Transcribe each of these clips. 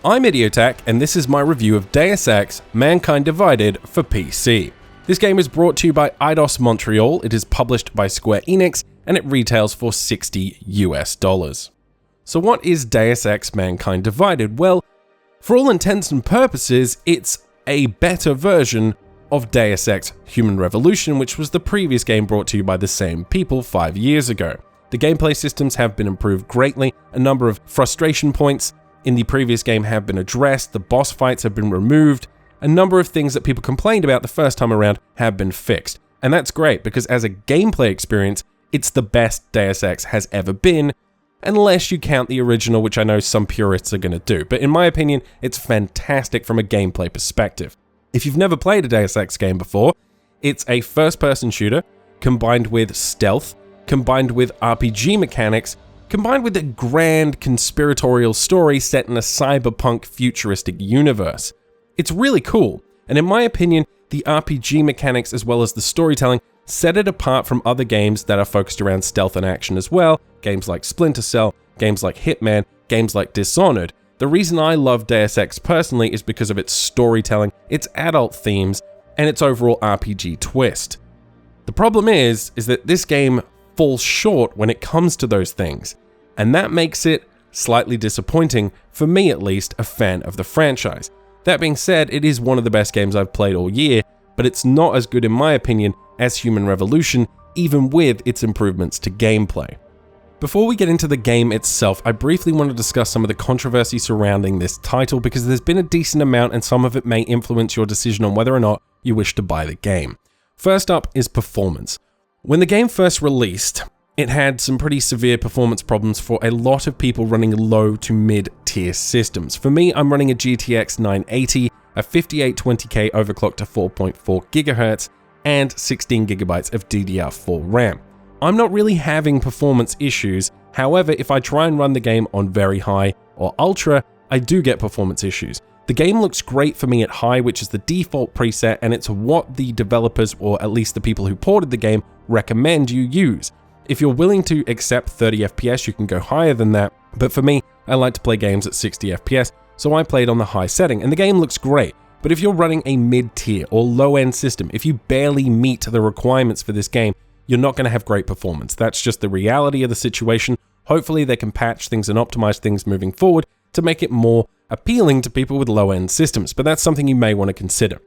I'm Idiotech, and this is my review of Deus Ex: Mankind Divided for PC. This game is brought to you by Eidos Montreal, it is published by Square Enix, and it retails for $60 US. So what is Deus Ex: Mankind Divided? Well, for all intents and purposes, it's a better version of Deus Ex: Human Revolution, which was the previous game brought to you by the same people 5 years ago. The gameplay systems have been improved greatly, a number of frustration points in the previous game have been addressed, the boss fights have been removed, a number of things that people complained about the first time around have been fixed. And that's great, because as a gameplay experience, it's the best Deus Ex has ever been, unless you count the original, which I know some purists are going to do. But in my opinion, it's fantastic from a gameplay perspective. If you've never played a Deus Ex game before, it's a first-person shooter combined with stealth, combined with RPG mechanics, combined with a grand conspiratorial story set in a cyberpunk futuristic universe. It's really cool, and in my opinion, the RPG mechanics as well as the storytelling set it apart from other games that are focused around stealth and action as well, games like Splinter Cell, games like Hitman, games like Dishonored. The reason I love Deus Ex personally is because of its storytelling, its adult themes, and its overall RPG twist. The problem is that this game falls short when it comes to those things, and that makes it slightly disappointing, for me at least, a fan of the franchise. That being said, it is one of the best games I've played all year, but it's not as good in my opinion as Human Revolution, even with its improvements to gameplay. Before we get into the game itself, I briefly want to discuss some of the controversy surrounding this title, because there's been a decent amount and some of it may influence your decision on whether or not you wish to buy the game. First up is performance. When the game first released, it had some pretty severe performance problems for a lot of people running low to mid-tier systems. For me, I'm running a GTX 980, a 5820K overclocked to 4.4 GHz, and 16 GB of DDR4 RAM. I'm not really having performance issues, however, if I try and run the game on very high or ultra, I do get performance issues. The game looks great for me at high, which is the default preset, and it's what the developers, or at least the people who ported the game, recommend you use. If you're willing to accept 30 FPS, you can go higher than that, but for me, I like to play games at 60 FPS, so I played on the high setting, and the game looks great. But if you're running a mid-tier or low-end system, if you barely meet the requirements for this game, you're not going to have great performance. That's just the reality of the situation. Hopefully they can patch things and optimize things moving forward to make it more appealing to people with low-end systems, but that's something you may want to consider.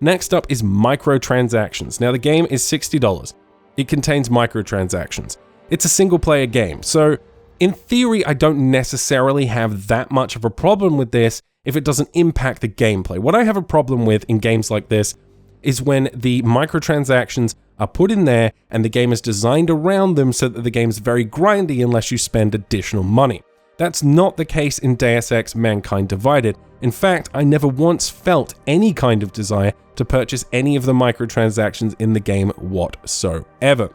Next up is microtransactions. Now the game is $60. It contains microtransactions. It's a single-player game, so in theory I don't necessarily have that much of a problem with this if it doesn't impact the gameplay. What I have a problem with in games like this is when the microtransactions are put in there and the game is designed around them so that the game's very grindy unless you spend additional money. That's not the case in Deus Ex: Mankind Divided. In fact, I never once felt any kind of desire to purchase any of the microtransactions in the game whatsoever.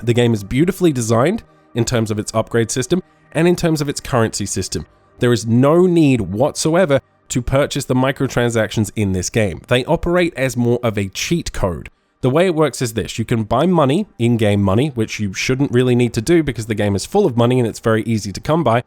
The game is beautifully designed in terms of its upgrade system and in terms of its currency system. There is no need whatsoever to purchase the microtransactions in this game. They operate as more of a cheat code. The way it works is this: you can buy money, in-game money, which you shouldn't really need to do because the game is full of money and it's very easy to come by,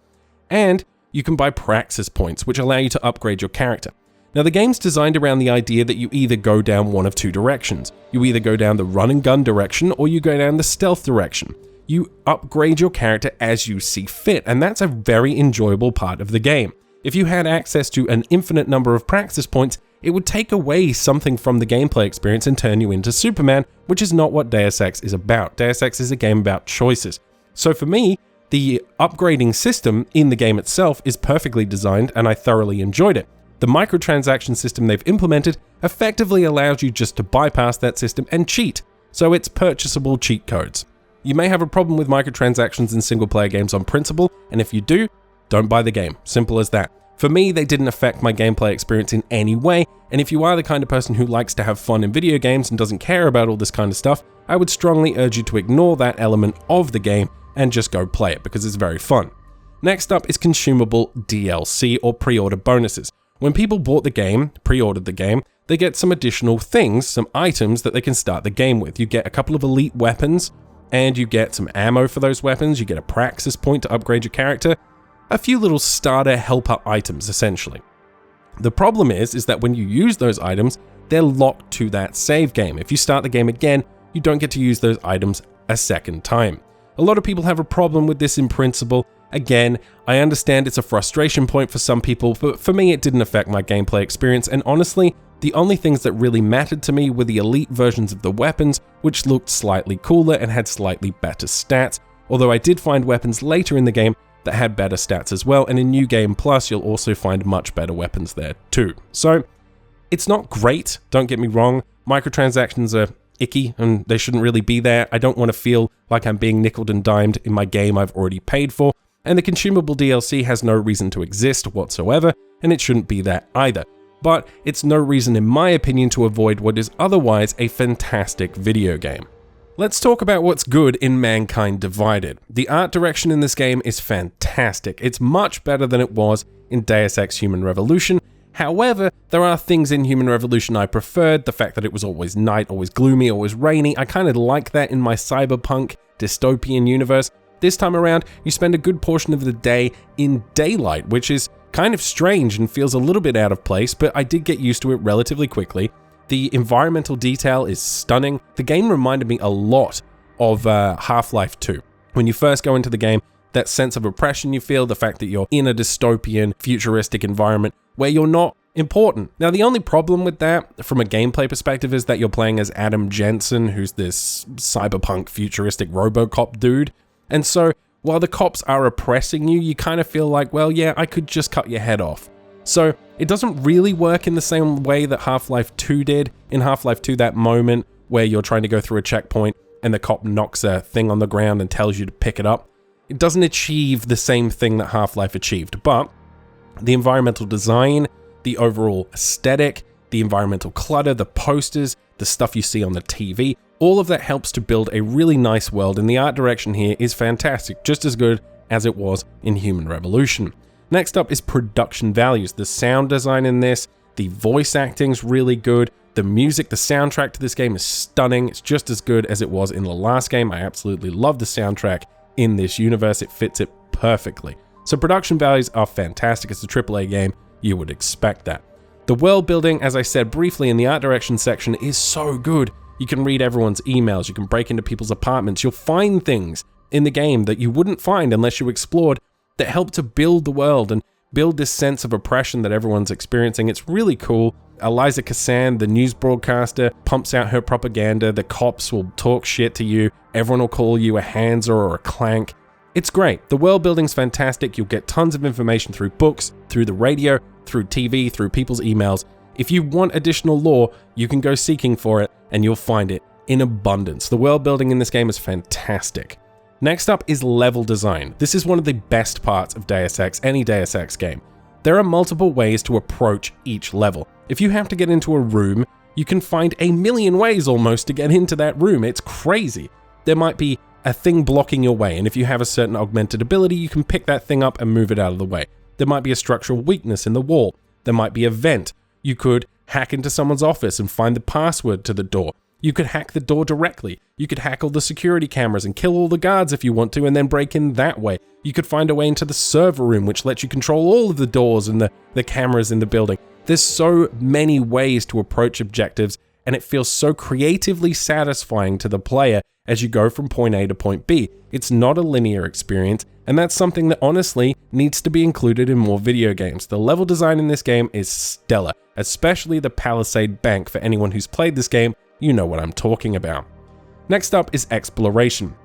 and you can buy praxis points, which allow you to upgrade your character. Now the game's designed around the idea that you either go down one of two directions. You either go down the run and gun direction or you go down the stealth direction. You upgrade your character as you see fit, and that's a very enjoyable part of the game. If you had access to an infinite number of praxis points, it would take away something from the gameplay experience and turn you into Superman, which is not what Deus Ex is about. Deus Ex is a game about choices. So for me, the upgrading system in the game itself is perfectly designed and I thoroughly enjoyed it. The microtransaction system they've implemented effectively allows you just to bypass that system and cheat, so it's purchasable cheat codes. You may have a problem with microtransactions in single-player games on principle, and if you do, don't buy the game. Simple as that. For me, they didn't affect my gameplay experience in any way, and if you are the kind of person who likes to have fun in video games and doesn't care about all this kind of stuff, I would strongly urge you to ignore that element of the game and just go play it because it's very fun. Next up is consumable DLC or pre-order bonuses. When people bought the game, pre-ordered the game, they get some additional things, some items that they can start the game with. You get a couple of elite weapons, and you get some ammo for those weapons, you get a praxis point to upgrade your character, a few little starter helper items essentially. The problem is that when you use those items, they're locked to that save game. If you start the game again, you don't get to use those items a second time. A lot of people have a problem with this in principle. Again, I understand it's a frustration point for some people, but for me it didn't affect my gameplay experience, and honestly, the only things that really mattered to me were the elite versions of the weapons, which looked slightly cooler and had slightly better stats, although I did find weapons later in the game that had better stats as well, and in New Game Plus you'll also find much better weapons there too. So, it's not great, don't get me wrong. Microtransactions are icky and they shouldn't really be there. I don't want to feel like I'm being nickeled and dimed in my game I've already paid for, and the consumable DLC has no reason to exist whatsoever, and it shouldn't be there either. But it's no reason in my opinion to avoid what is otherwise a fantastic video game. Let's talk about what's good in Mankind Divided. The art direction in this game is fantastic. It's much better than it was in Deus Ex Human Revolution. However, there are things in Human Revolution I preferred. The fact that it was always night, always gloomy, always rainy. I kind of like that in my cyberpunk dystopian universe. This time around, you spend a good portion of the day in daylight, which is kind of strange and feels a little bit out of place, but I did get used to it relatively quickly. The environmental detail is stunning. The game reminded me a lot of Half-Life 2. When you first go into the game, that sense of oppression you feel, the fact that you're in a dystopian, futuristic environment where you're not important. Now, the only problem with that, from a gameplay perspective, is that you're playing as Adam Jensen, who's this cyberpunk, futuristic RoboCop dude. And so, while the cops are oppressing you, you kind of feel like, well, yeah, I could just cut your head off. So, it doesn't really work in the same way that Half-Life 2 did. In Half-Life 2, that moment where you're trying to go through a checkpoint and the cop knocks a thing on the ground and tells you to pick it up, it doesn't achieve the same thing that Half-Life achieved, but the environmental design, the overall aesthetic, the environmental clutter, the posters, the stuff you see on the TV, all of that helps to build a really nice world, and the art direction here is fantastic, just as good as it was in Human Revolution. Next up is production values. The sound design in this, the voice acting's really good, the music, the soundtrack to this game is stunning. It's just as good as it was in the last game. I absolutely love the soundtrack in this universe. It fits it perfectly. So production values are fantastic. It's a AAA game. You would expect that. The world building, as I said briefly in the art direction section, is so good. You can read everyone's emails. You can break into people's apartments. You'll find things in the game that you wouldn't find unless you explored that help to build the world and build this sense of oppression that everyone's experiencing. It's really cool. Eliza Cassan, the news broadcaster, pumps out her propaganda. The cops will talk shit to you. Everyone will call you a Hansa or a Clank. It's great. The world building's fantastic. You'll get tons of information through books, through the radio, through TV, through people's emails. If you want additional lore, you can go seeking for it and you'll find it in abundance. The world building in this game is fantastic. Next up is level design. This is one of the best parts of Deus Ex, any Deus Ex game. There are multiple ways to approach each level. If you have to get into a room, you can find a million ways almost to get into that room. It's crazy. There might be a thing blocking your way, and if you have a certain augmented ability, you can pick that thing up and move it out of the way. There might be a structural weakness in the wall. There might be a vent. You could hack into someone's office and find the password to the door. You could hack the door directly. You could hack all the security cameras and kill all the guards if you want to and then break in that way. You could find a way into the server room which lets you control all of the doors and the cameras in the building. There's so many ways to approach objectives, and it feels so creatively satisfying to the player as you go from point A to point B. It's not a linear experience, and that's something that honestly needs to be included in more video games. The level design in this game is stellar, especially the Palisade Bank. For anyone who's played this game, you know what I'm talking about. Next up is exploration.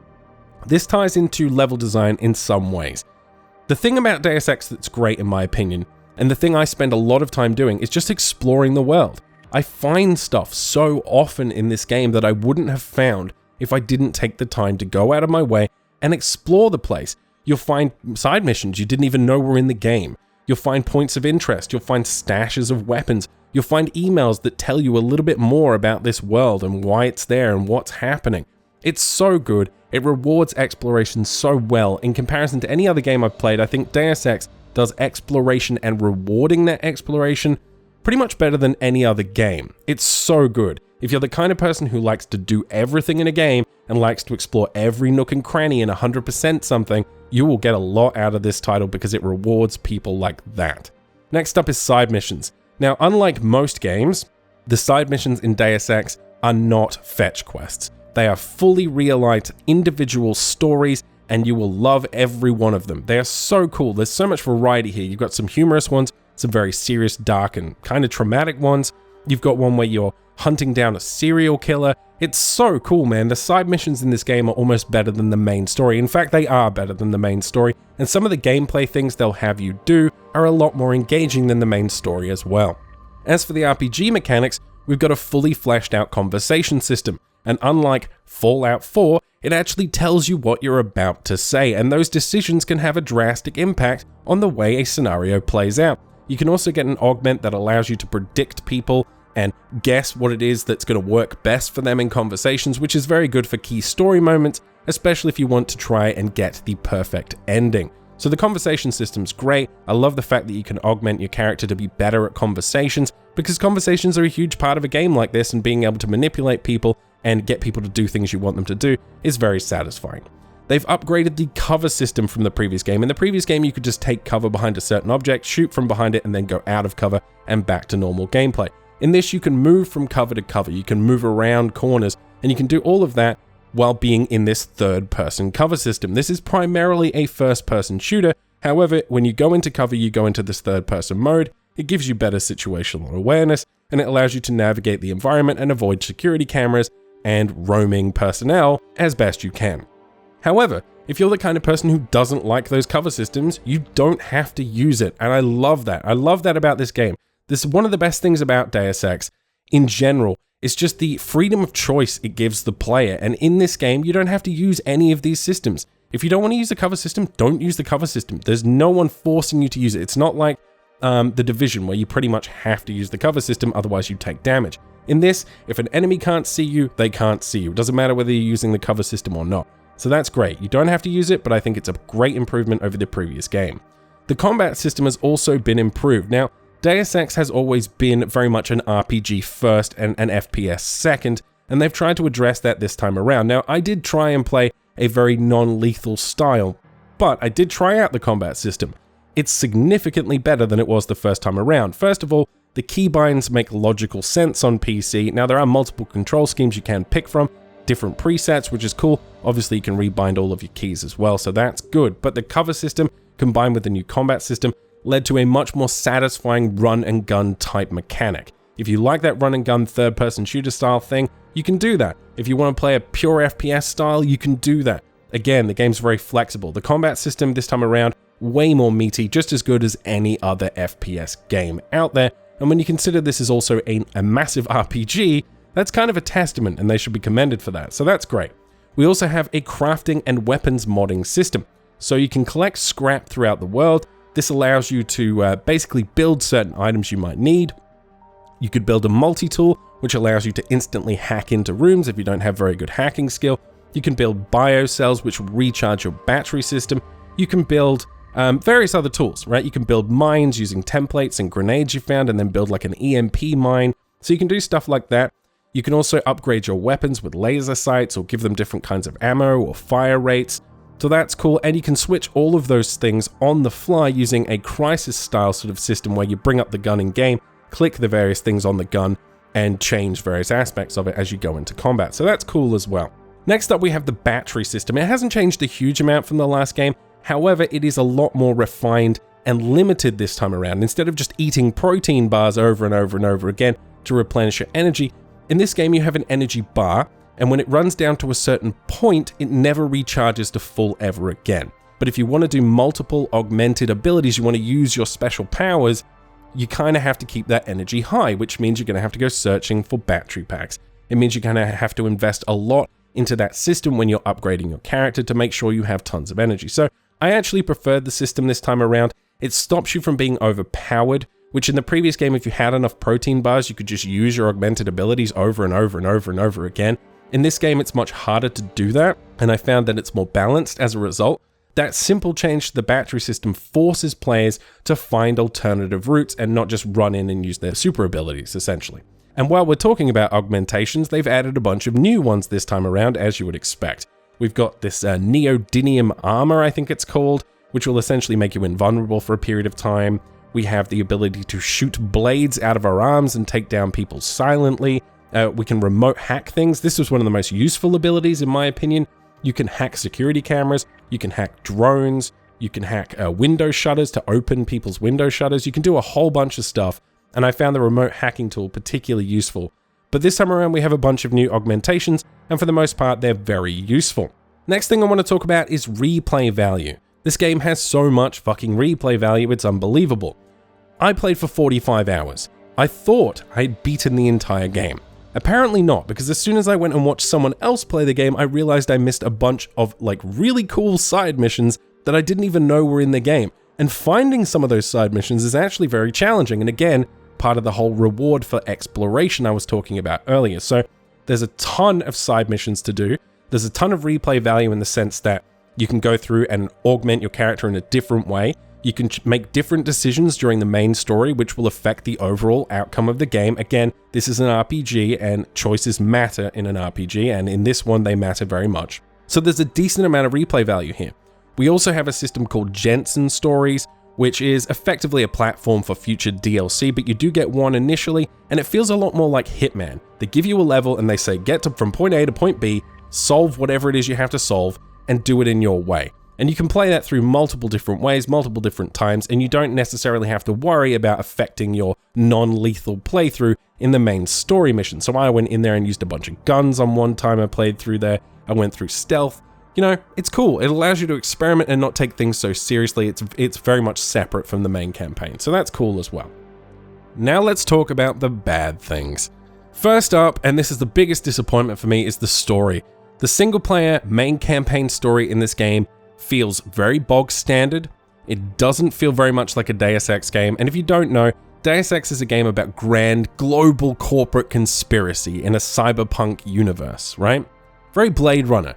This ties into level design in some ways. The thing about Deus Ex that's great in my opinion, and the thing I spend a lot of time doing, is just exploring the world. I find stuff so often in this game that I wouldn't have found if I didn't take the time to go out of my way and explore the place. You'll find side missions you didn't even know were in the game. You'll find points of interest. You'll find stashes of weapons. You'll find emails that tell you a little bit more about this world and why it's there and what's happening. It's so good. It rewards exploration so well. In comparison to any other game I've played, I think Deus Ex does exploration and rewarding that exploration pretty much better than any other game. It's so good. If you're the kind of person who likes to do everything in a game and likes to explore every nook and cranny and 100% something, you will get a lot out of this title because it rewards people like that. Next up is side missions. Now, unlike most games, the side missions in Deus Ex are not fetch quests. They are fully realized individual stories, and you will love every one of them. They are so cool. There's so much variety here. You've got some humorous ones, some very serious, dark, and kind of traumatic ones. You've got one where you're hunting down a serial killer. It's so cool, man. The side missions in this game are almost better than the main story. In fact, they are better than the main story, and some of the gameplay things they'll have you do are a lot more engaging than the main story as well. As for the RPG mechanics, we've got a fully fleshed out conversation system, and unlike Fallout 4, it actually tells you what you're about to say, and those decisions can have a drastic impact on the way a scenario plays out. You can also get an augment that allows you to predict people and guess what it is that's going to work best for them in conversations, which is very good for key story moments, especially if you want to try and get the perfect ending. So the conversation system's great. I love the fact that you can augment your character to be better at conversations, because conversations are a huge part of a game like this, and being able to manipulate people and get people to do things you want them to do is very satisfying. They've upgraded the cover system from the previous game. In the previous game, you could just take cover behind a certain object, shoot from behind it, and then go out of cover and back to normal gameplay. In this, you can move from cover to cover, you can move around corners, and you can do all of that while being in this third-person cover system. This is primarily a first-person shooter. However, when you go into cover, you go into this third-person mode. It gives you better situational awareness, and it allows you to navigate the environment and avoid security cameras and roaming personnel as best you can. However, if you're the kind of person who doesn't like those cover systems, you don't have to use it, and I love that. I love that about this game. This is one of the best things about Deus Ex in general. It's just the freedom of choice it gives the player, and in this game, you don't have to use any of these systems. If you don't want to use the cover system, don't use the cover system. There's no one forcing you to use it. It's not like The Division, where you pretty much have to use the cover system, otherwise you take damage. In this, if an enemy can't see you, they can't see you. It doesn't matter whether you're using the cover system or not. So that's great. You don't have to use it, but I think it's a great improvement over the previous game. The combat system has also been improved. Now, Deus Ex has always been very much an RPG first and an FPS second, and they've tried to address that this time around. Now, I did try and play a very non-lethal style, but I did try out the combat system. It's significantly better than it was the first time around. First of all, the keybinds make logical sense on PC. Now, there are multiple control schemes you can pick from, different presets, which is cool. Obviously, you can rebind all of your keys as well, so that's good. But the cover system, combined with the new combat system, led to a much more satisfying run and gun type mechanic. If you like that run and gun third-person shooter style thing, you can do that. If you want to play a pure FPS style, you can do that. Again, the game's very flexible. The combat system this time around, way more meaty, just as good as any other FPS game out there. And when you consider this is also a massive RPG, that's kind of a testament, and they should be commended for that. So that's great. We also have a crafting and weapons modding system. So you can collect scrap throughout the world. This allows you to basically build certain items you might need. You could build a multi-tool, which allows you to instantly hack into rooms if you don't have very good hacking skill. You can build biocells, which will recharge your battery system. You can build various other tools, right? You can build mines using templates and grenades you found, and then build like an EMP mine. So you can do stuff like that. You can also upgrade your weapons with laser sights or give them different kinds of ammo or fire rates. So that's cool, and you can switch all of those things on the fly using a crisis style sort of system where you bring up the gun in game, click the various things on the gun, and change various aspects of it as you go into combat. So that's cool as well. Next up, we have the battery system. It hasn't changed a huge amount from the last game. However, it is a lot more refined and limited this time around. Instead of just eating protein bars over and over and over again to replenish your energy, in this game you have an energy bar, and when it runs down to a certain point, it never recharges to full ever again. But if you want to do multiple augmented abilities, you want to use your special powers, you kind of have to keep that energy high, which means you're going to have to go searching for battery packs. It means you're going to have to invest a lot into that system when you're upgrading your character to make sure you have tons of energy. So I actually preferred the system this time around. It stops you from being overpowered, which in the previous game, if you had enough protein bars, you could just use your augmented abilities over and over and over and over again. In this game, it's much harder to do that, and I found that it's more balanced as a result. That simple change to the battery system forces players to find alternative routes and not just run in and use their super abilities, essentially. And while we're talking about augmentations, they've added a bunch of new ones this time around, as you would expect. We've got this neodymium armor, I think it's called, which will essentially make you invulnerable for a period of time. We have the ability to shoot blades out of our arms and take down people silently. We can remote hack things. This was one of the most useful abilities, in my opinion. You can hack security cameras. You can hack drones. You can hack window shutters to open people's window shutters. You can do a whole bunch of stuff. And I found the remote hacking tool particularly useful. But this time around, we have a bunch of new augmentations, and for the most part, they're very useful. Next thing I want to talk about is replay value. This game has so much fucking replay value, it's unbelievable. I played for 45 hours. I thought I'd beaten the entire game. Apparently not, because as soon as I went and watched someone else play the game, I realized I missed a bunch of really cool side missions that I didn't even know were in the game. And finding some of those side missions is actually very challenging, and again, part of the whole reward for exploration I was talking about earlier. So there's a ton of side missions to do. There's a ton of replay value in the sense that you can go through and augment your character in a different way. You can make different decisions during the main story, which will affect the overall outcome of the game. Again, this is an RPG and choices matter in an RPG, and in this one, they matter very much. So there's a decent amount of replay value here. We also have a system called Jensen Stories, which is effectively a platform for future DLC, but you do get one initially, and it feels a lot more like Hitman. They give you a level and they say, get from point A to point B, solve whatever it is you have to solve, and do it in your way. And you can play that through multiple different ways, multiple different times, and you don't necessarily have to worry about affecting your non-lethal playthrough in the main story mission. So I went in there and used a bunch of guns on one time I played through there. I went through stealth. You know, it's cool. It allows you to experiment and not take things so seriously. It's very much separate from the main campaign, so that's cool as well. Now let's talk about the bad things. First up, and this is the biggest disappointment for me, is the story. The single-player main campaign story in this game feels very bog standard. It doesn't feel very much like a Deus Ex game, and if you don't know, Deus Ex is a game about grand global corporate conspiracy in a cyberpunk universe, right? Very Blade Runner.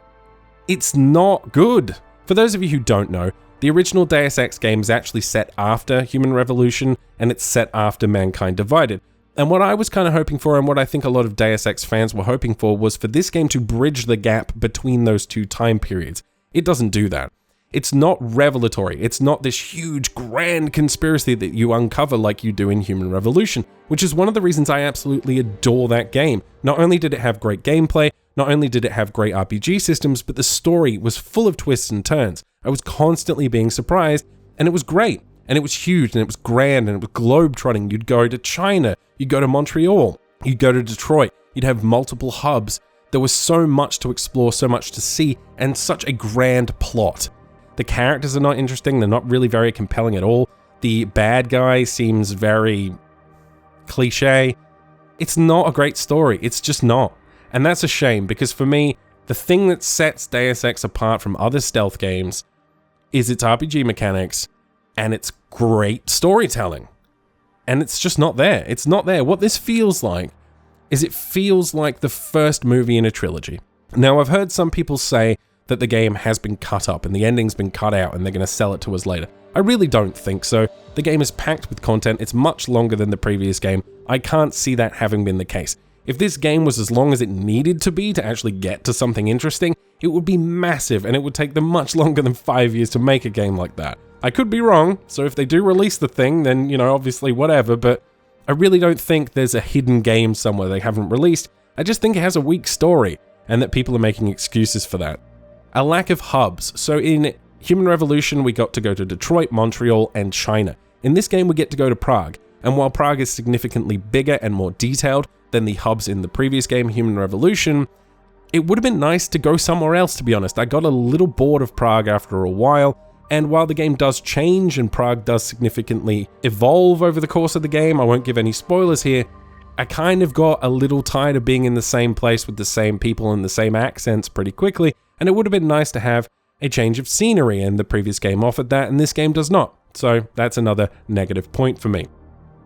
It's not good. For those of you who don't know, the original Deus Ex game is actually set after Human Revolution, and it's set after Mankind Divided. And what I was kind of hoping for, and what I think a lot of Deus Ex fans were hoping for, was for this game to bridge the gap between those two time periods. It doesn't do that. It's not revelatory. It's not this huge, grand conspiracy that you uncover like you do in Human Revolution, which is one of the reasons I absolutely adore that game. Not only did it have great gameplay, not only did it have great RPG systems, but the story was full of twists and turns. I was constantly being surprised, and it was great, and it was huge, and it was grand, and it was globe-trotting. You'd go to China, you'd go to Montreal, you'd go to Detroit, you'd have multiple hubs. There was so much to explore, so much to see, and such a grand plot. The characters are not interesting, they're not really very compelling at all. The bad guy seems very cliche. It's not a great story, it's just not. And that's a shame, because for me, the thing that sets Deus Ex apart from other stealth games is its RPG mechanics and its great storytelling. And it's just not there. It's not there. What this feels like is it feels like the first movie in a trilogy. Now, I've heard some people say that the game has been cut up and the ending's been cut out and they're going to sell it to us later. I really don't think so. The game is packed with content. It's much longer than the previous game. I can't see that having been the case. If this game was as long as it needed to be to actually get to something interesting, it would be massive, and it would take them much longer than 5 years to make a game like that. I could be wrong, so if they do release the thing, then, you know, obviously whatever, but I really don't think there's a hidden game somewhere they haven't released. I just think it has a weak story, and that people are making excuses for that. A lack of hubs. So in Human Revolution, we got to go to Detroit, Montreal, and China. In this game, we get to go to Prague, and while Prague is significantly bigger and more detailed than the hubs in the previous game, Human Revolution, it would have been nice to go somewhere else, to be honest. I got a little bored of Prague after a while, and while the game does change and Prague does significantly evolve over the course of the game, I won't give any spoilers here, I kind of got a little tired of being in the same place with the same people and the same accents pretty quickly, and it would have been nice to have a change of scenery, and the previous game offered that, and this game does not. So that's another negative point for me.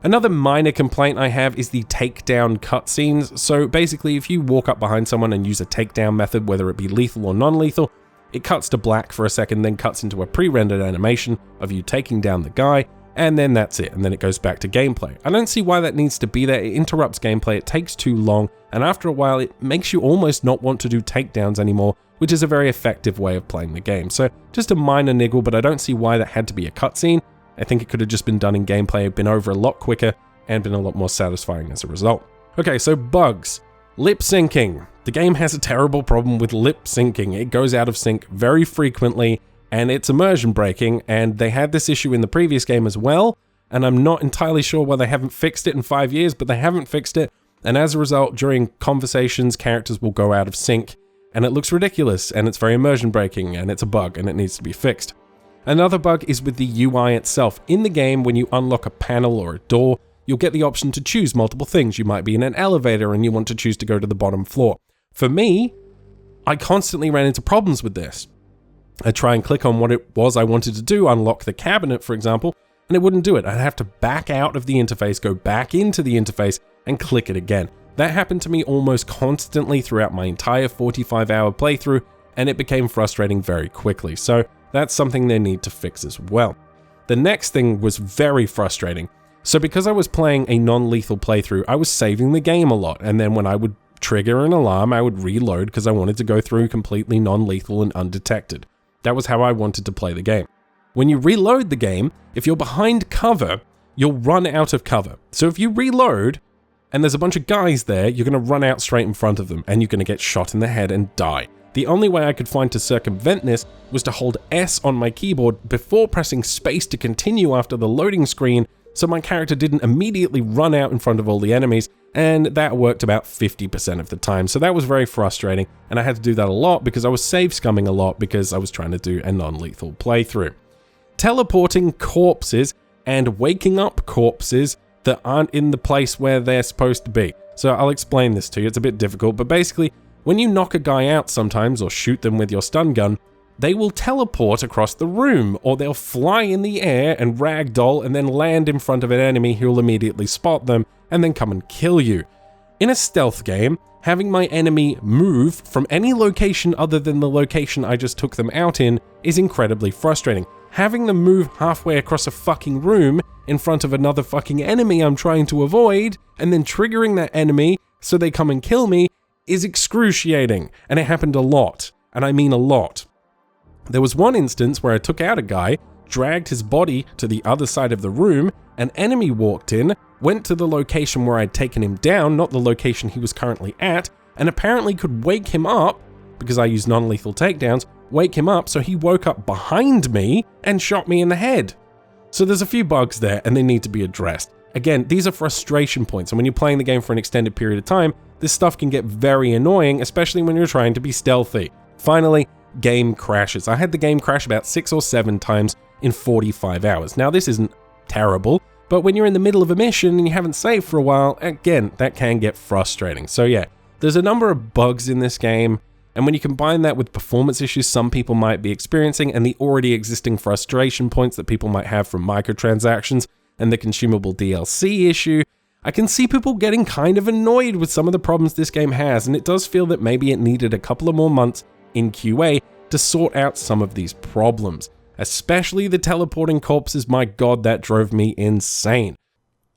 Another minor complaint I have is the takedown cutscenes. So basically, if you walk up behind someone and use a takedown method, whether it be lethal or non-lethal, it cuts to black for a second, then cuts into a pre-rendered animation of you taking down the guy, and then that's it, and then it goes back to gameplay. I don't see why that needs to be there. It interrupts gameplay, it takes too long, and after a while, it makes you almost not want to do takedowns anymore, which is a very effective way of playing the game. So just a minor niggle, but I don't see why that had to be a cutscene. I think it could have just been done in gameplay, been over a lot quicker, and been a lot more satisfying as a result. Okay, so bugs. Lip syncing. The game has a terrible problem with lip syncing. It goes out of sync very frequently, and it's immersion breaking, and they had this issue in the previous game as well, and I'm not entirely sure why they haven't fixed it in 5 years, but they haven't fixed it, and as a result, during conversations, characters will go out of sync, and it looks ridiculous, and it's very immersion breaking, and it's a bug, and it needs to be fixed. Another bug is with the UI itself. In the game, when you unlock a panel or a door, you'll get the option to choose multiple things. You might be in an elevator and you want to choose to go to the bottom floor. For me, I constantly ran into problems with this. I'd try and click on what it was I wanted to do, unlock the cabinet, for example, and it wouldn't do it. I'd have to back out of the interface, go back into the interface, and click it again. That happened to me almost constantly throughout my entire 45-hour playthrough, and it became frustrating very quickly. So that's something they need to fix as well. The next thing was very frustrating. So because I was playing a non-lethal playthrough, I was saving the game a lot, and then when I would trigger an alarm, I would reload because I wanted to go through completely non-lethal and undetected. That was how I wanted to play the game. When you reload the game, if you're behind cover, you'll run out of cover. So if you reload, and there's a bunch of guys there, you're going to run out straight in front of them, and you're going to get shot in the head and die. The only way I could find to circumvent this was to hold S on my keyboard before pressing space to continue after the loading screen, so my character didn't immediately run out in front of all the enemies, and that worked about 50% of the time. So that was very frustrating, and I had to do that a lot because I was save scumming a lot because I was trying to do a non-lethal playthrough. Teleporting corpses and waking up corpses that aren't in the place where they're supposed to be. So I'll explain this to you, it's a bit difficult, but basically, when you knock a guy out sometimes or shoot them with your stun gun, they will teleport across the room, or they'll fly in the air and ragdoll and then land in front of an enemy who will immediately spot them and then come and kill you. In a stealth game, having my enemy move from any location other than the location I just took them out in is incredibly frustrating. Having them move halfway across a fucking room in front of another fucking enemy I'm trying to avoid, and then triggering that enemy so they come and kill me is excruciating, and it happened a lot, and I mean a lot. There was one instance where I took out a guy, dragged his body to the other side of the room, an enemy walked in, went to the location where I'd taken him down, not the location he was currently at, and apparently could wake him up, because I use non-lethal takedowns, wake him up so he woke up behind me and shot me in the head. So there's a few bugs there and they need to be addressed. Again, these are frustration points, and when you're playing the game for an extended period of time, this stuff can get very annoying, especially when you're trying to be stealthy. Finally, game crashes. I had the game crash about 6 or 7 times in 45 hours. Now, this isn't terrible, but when you're in the middle of a mission and you haven't saved for a while, again, that can get frustrating. So yeah, there's a number of bugs in this game, and when you combine that with performance issues some people might be experiencing and the already existing frustration points that people might have from microtransactions and the consumable DLC issue, I can see people getting kind of annoyed with some of the problems this game has, and it does feel that maybe it needed a couple of more months in QA to sort out some of these problems. Especially the teleporting corpses, my god, that drove me insane.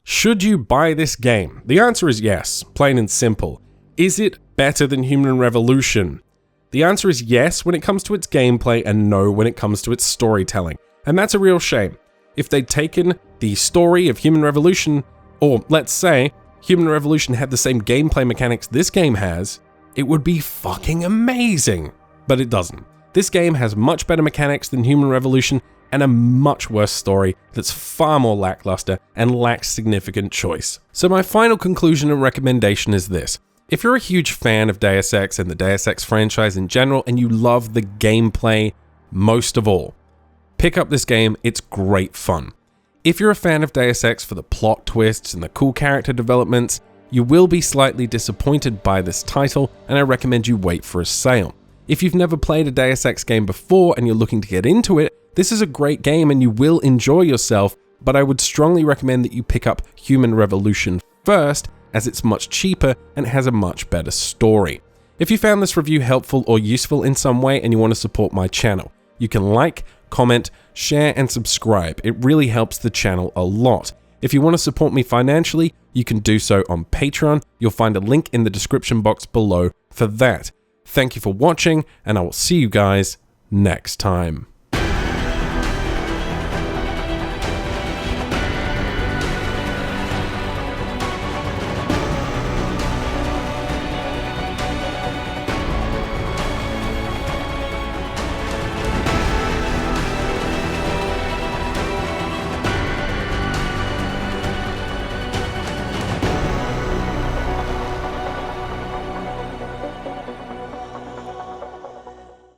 Should you buy this game? The answer is yes, plain and simple. Is it better than Human Revolution? The answer is yes when it comes to its gameplay and no when it comes to its storytelling. And that's a real shame. If they'd taken the story of Human Revolution, or let's say Human Revolution had the same gameplay mechanics this game has, it would be fucking amazing. But it doesn't. This game has much better mechanics than Human Revolution and a much worse story that's far more lackluster and lacks significant choice. So my final conclusion and recommendation is this. If you're a huge fan of Deus Ex and the Deus Ex franchise in general and you love the gameplay most of all, pick up this game, it's great fun. If you're a fan of Deus Ex for the plot twists and the cool character developments, you will be slightly disappointed by this title, and I recommend you wait for a sale. If you've never played a Deus Ex game before and you're looking to get into it, this is a great game and you will enjoy yourself, but I would strongly recommend that you pick up Human Revolution first, as it's much cheaper and has a much better story. If you found this review helpful or useful in some way and you want to support my channel, you can like, comment, share, and subscribe. It really helps the channel a lot. If you want to support me financially, you can do so on Patreon. You'll find a link in the description box below for that. Thank you for watching, and I will see you guys next time.